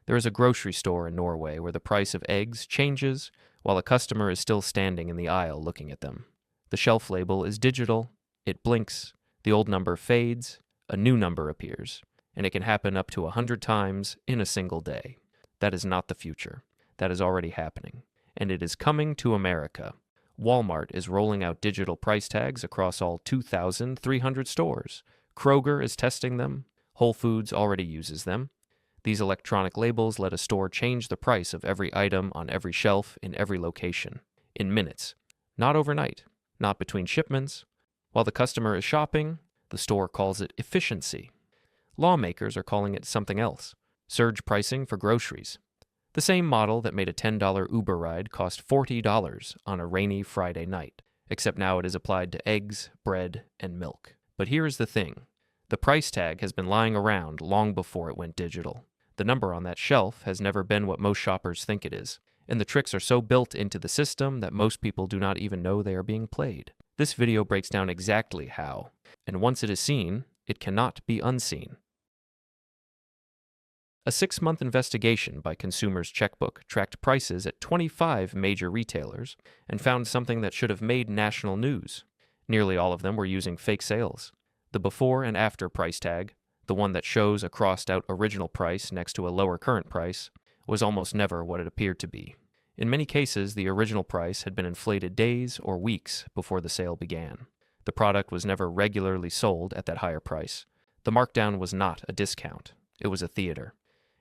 There is a grocery store in Norway where the price of eggs changes while a customer is still standing in the aisle looking at them. The shelf label is digital, it blinks, the old number fades, a new number appears, and it can happen up to 100 times in a single day. That is not the future. That is already happening. And it is coming to America. Walmart is rolling out digital price tags across all 2,300 stores. Kroger is testing them. Whole Foods already uses them. These electronic labels let a store change the price of every item on every shelf in every location, in minutes, not overnight, not between shipments. While the customer is shopping, the store calls it efficiency. Lawmakers are calling it something else, surge pricing for groceries. The same model that made a $10 Uber ride cost $40 on a rainy Friday night, except now it is applied to eggs, bread, and milk. But here is the thing. The price tag has been lying around long before it went digital. The number on that shelf has never been what most shoppers think it is, and the tricks are so built into the system that most people do not even know they are being played. This video breaks down exactly how, and once it is seen, it cannot be unseen. A 6-month investigation by Consumers Checkbook tracked prices at 25 major retailers and found something that should have made national news. Nearly all of them were using fake sales. The before and after price tag, the one that shows a crossed-out original price next to a lower current price, was almost never what it appeared to be. In many cases, the original price had been inflated days or weeks before the sale began. The product was never regularly sold at that higher price. The markdown was not a discount. It was a theater.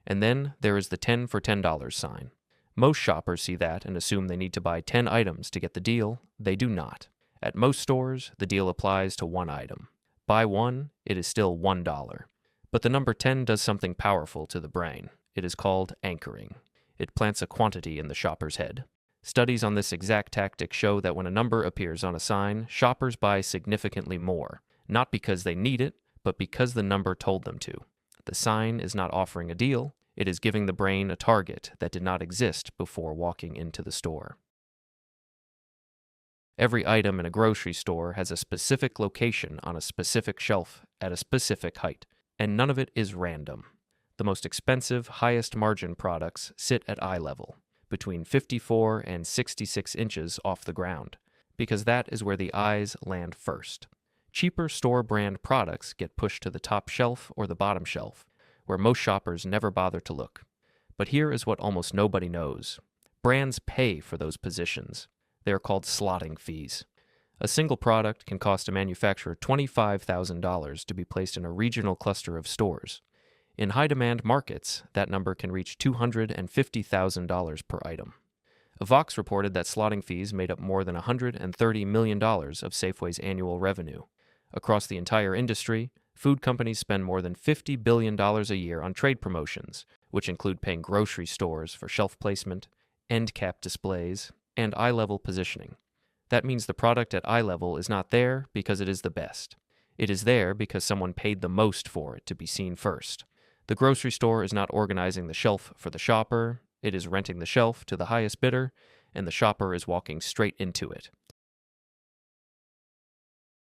And then there is the 10 for $10 sign. Most shoppers see that and assume they need to buy 10 items to get the deal. They do not. At most stores, the deal applies to one item. Buy one, it is still $1. But the number 10 does something powerful to the brain. It is called anchoring. It plants a quantity in the shopper's head. Studies on this exact tactic show that when a number appears on a sign, shoppers buy significantly more, not because they need it, but because the number told them to. The sign is not offering a deal, it is giving the brain a target that did not exist before walking into the store. Every item in a grocery store has a specific location on a specific shelf at a specific height, and none of it is random. The most expensive, highest margin products sit at eye level, between 54 and 66 inches off the ground, because that is where the eyes land first. Cheaper store brand products get pushed to the top shelf or the bottom shelf, where most shoppers never bother to look. But here is what almost nobody knows. Brands pay for those positions. They are called slotting fees. A single product can cost a manufacturer $25,000 to be placed in a regional cluster of stores. In high-demand markets, that number can reach $250,000 per item. Vox reported that slotting fees made up more than $130 million of Safeway's annual revenue. Across the entire industry, food companies spend more than $50 billion a year on trade promotions, which include paying grocery stores for shelf placement, end cap displays, and eye-level positioning. That means the product at eye level is not there because it is the best. It is there because someone paid the most for it to be seen first. The grocery store is not organizing the shelf for the shopper, it is renting the shelf to the highest bidder, and the shopper is walking straight into it.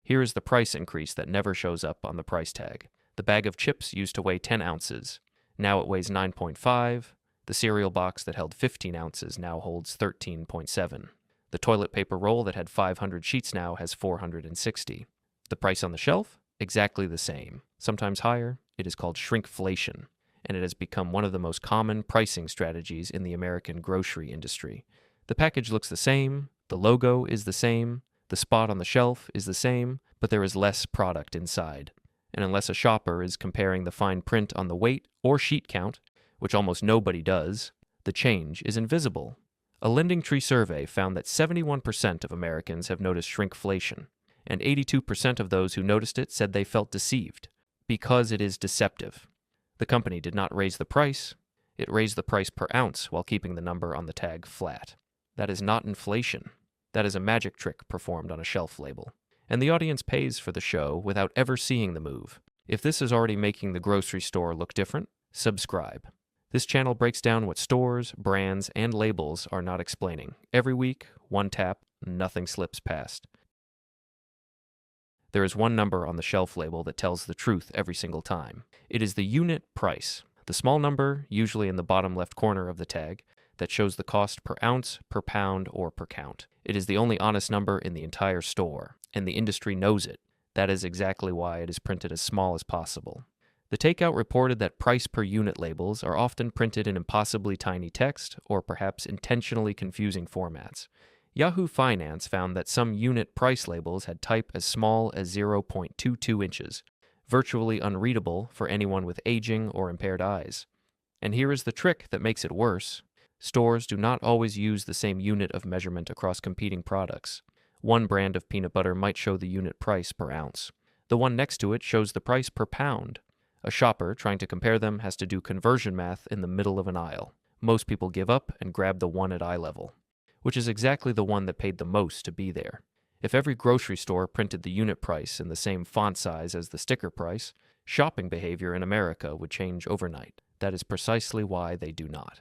Here is the price increase that never shows up on the price tag. The bag of chips used to weigh 10 ounces. Now it weighs 9.5. The cereal box that held 15 ounces now holds 13.7. The toilet paper roll that had 500 sheets now has 460. The price on the shelf? Exactly the same. Sometimes higher. It is called shrinkflation, and it has become one of the most common pricing strategies in the American grocery industry. The package looks the same, the logo is the same, the spot on the shelf is the same, but there is less product inside. And unless a shopper is comparing the fine print on the weight or sheet count, which almost nobody does, the change is invisible. A LendingTree survey found that 71% of Americans have noticed shrinkflation, and 82% of those who noticed it said they felt deceived, because it is deceptive. The company did not raise the price, it raised the price per ounce while keeping the number on the tag flat. That is not inflation. That is a magic trick performed on a shelf label. And the audience pays for the show without ever seeing the move. If this is already making the grocery store look different, subscribe. This channel breaks down what stores, brands, and labels are not explaining. Every week, one tap, nothing slips past. There is one number on the shelf label that tells the truth every single time. It is the unit price, The small number, usually in the bottom left corner of the tag, that shows the cost per ounce, per pound, or per count. It is the only honest number in the entire store, and the industry knows it. That is exactly why it is printed as small as possible. The Takeout reported that price per unit labels are often printed in impossibly tiny text or perhaps intentionally confusing formats. Yahoo Finance found that some unit price labels had type as small as 0.22 inches, virtually unreadable for anyone with aging or impaired eyes. And here is the trick that makes it worse. Stores do not always use the same unit of measurement across competing products. One brand of peanut butter might show the unit price per ounce. The one next to it shows the price per pound. A shopper trying to compare them has to do conversion math in the middle of an aisle. Most people give up and grab the one at eye level, which is exactly the one that paid the most to be there. If every grocery store printed the unit price in the same font size as the sticker price, shopping behavior in America would change overnight. That is precisely why they do not.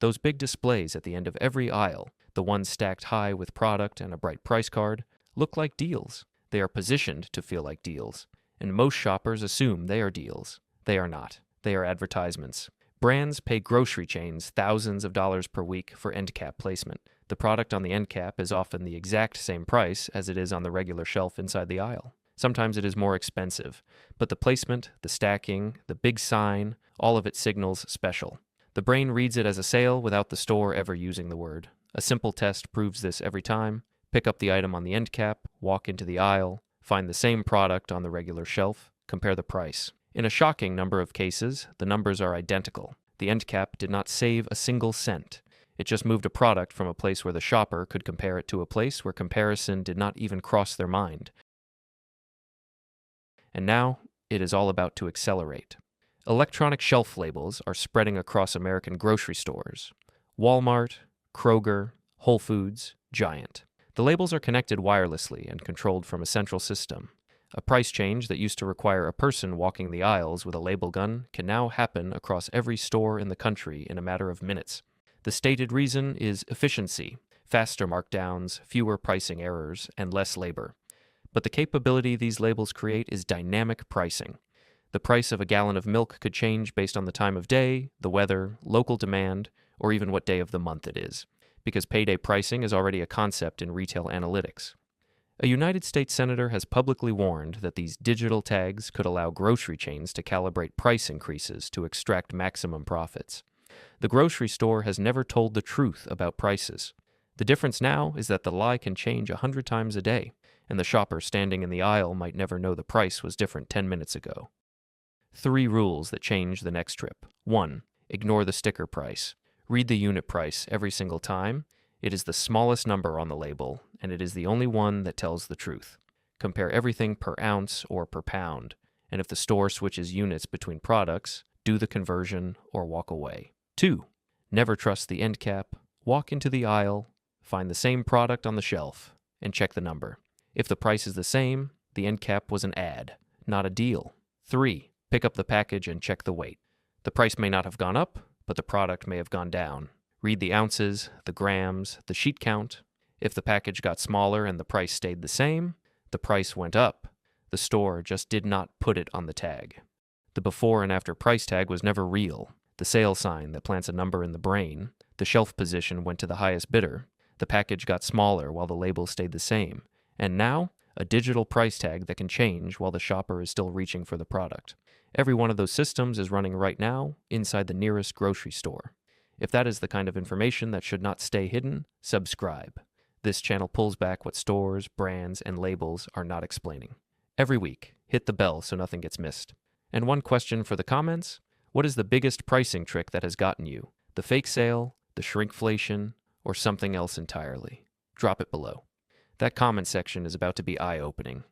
Those big displays at the end of every aisle, the ones stacked high with product and a bright price card, look like deals. They are positioned to feel like deals, and most shoppers assume they are deals. They are not. They are advertisements. Brands pay grocery chains thousands of dollars per week for end cap placement. The product on the end cap is often the exact same price as it is on the regular shelf inside the aisle. Sometimes it is more expensive, but the placement, the stacking, the big sign, all of it signals special. The brain reads it as a sale without the store ever using the word. A simple test proves this every time. Pick up the item on the end cap, walk into the aisle, find the same product on the regular shelf, compare the price. In a shocking number of cases, the numbers are identical. The end cap did not save a single cent. It just moved a product from a place where the shopper could compare it to a place where comparison did not even cross their mind. And now, it is all about to accelerate. Electronic shelf labels are spreading across American grocery stores. Walmart, Kroger, Whole Foods, Giant. The labels are connected wirelessly and controlled from a central system. A price change that used to require a person walking the aisles with a label gun can now happen across every store in the country in a matter of minutes. The stated reason is efficiency, faster markdowns, fewer pricing errors, and less labor. But the capability these labels create is dynamic pricing. The price of a gallon of milk could change based on the time of day, the weather, local demand, or even what day of the month it is, because payday pricing is already a concept in retail analytics. A United States senator has publicly warned that these digital tags could allow grocery chains to calibrate price increases to extract maximum profits. The grocery store has never told the truth about prices. The difference now is that the lie can change 100 times a day, and the shopper standing in the aisle might never know the price was different 10 minutes ago. 3 rules that change the next trip. 1. Ignore the sticker price. Read the unit price every single time. It is the smallest number on the label, and it is the only one that tells the truth. Compare everything per ounce or per pound, and if the store switches units between products, do the conversion or walk away. 2. Never trust the end cap. Walk into the aisle, find the same product on the shelf, and check the number. If the price is the same, the end cap was an ad, not a deal. 3. Pick up the package and check the weight. The price may not have gone up, but the product may have gone down. Read the ounces, the grams, the sheet count. If the package got smaller and the price stayed the same, the price went up. The store just did not put it on the tag. The before and after price tag was never real. The sale sign that plants a number in the brain, the shelf position went to the highest bidder. The package got smaller while the label stayed the same. And now, a digital price tag that can change while the shopper is still reaching for the product. Every one of those systems is running right now inside the nearest grocery store. If that is the kind of information that should not stay hidden, subscribe. This channel pulls back what stores, brands, and labels are not explaining. Every week, hit the bell so nothing gets missed. And one question for the comments: what is the biggest pricing trick that has gotten you? The fake sale, the shrinkflation, or something else entirely? Drop it below. That comment section is about to be eye-opening.